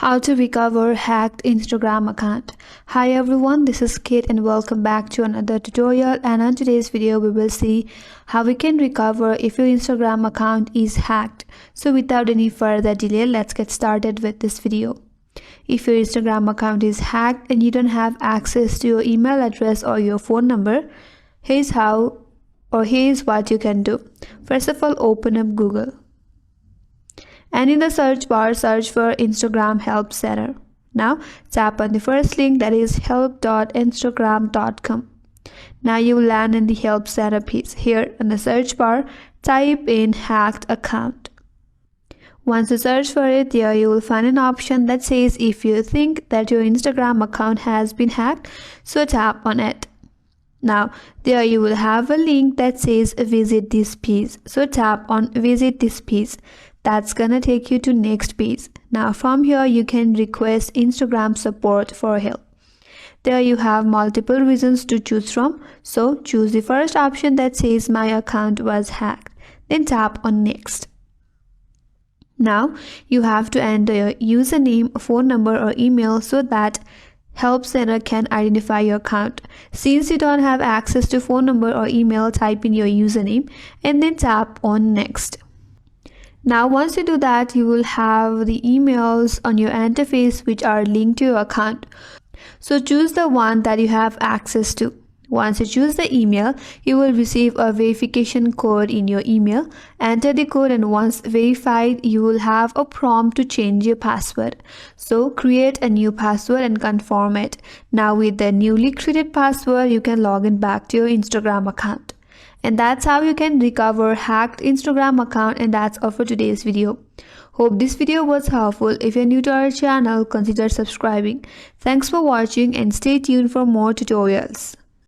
How to recover hacked Instagram account. Hi everyone, this is Kate and welcome back to another tutorial, and on today's video we will see how we can recover if your Instagram account is hacked. So without any further delay, let's get started with this video. If your Instagram account is hacked and you don't have access to your email address or your phone number, here's what you can do. First of all, open up Google. And in the search bar, search for Instagram Help Center. Now tap on the first link, that is help.instagram.com. Now you will land in the Help Center page. Here in the search bar, type in hacked account. Once you search for it, there you will find an option that says if you think that your Instagram account has been hacked, so tap on it. Now there you will have a link that says visit this page, so tap on visit this page. That's gonna take you to next page. Now from here you can request Instagram support for help. There you have multiple reasons to choose from, so choose the first option that says my account was hacked, then tap on next. Now you have to enter your username, phone number or email so that Help Center can identify your account. Since you don't have access to phone number or email, type in your username and then tap on next. Now once you do that, you will have the emails on your interface which are linked to your account. So choose the one that you have access to. Once you choose the email, you will receive a verification code in your email. Enter the code and once verified, you will have a prompt to change your password. So create a new password and confirm it. Now with the newly created password, you can log in back to your Instagram account. And that's how you can recover hacked Instagram account, and that's all for today's video. Hope this video was helpful. If you're new to our channel, consider subscribing. Thanks for watching and stay tuned for more tutorials.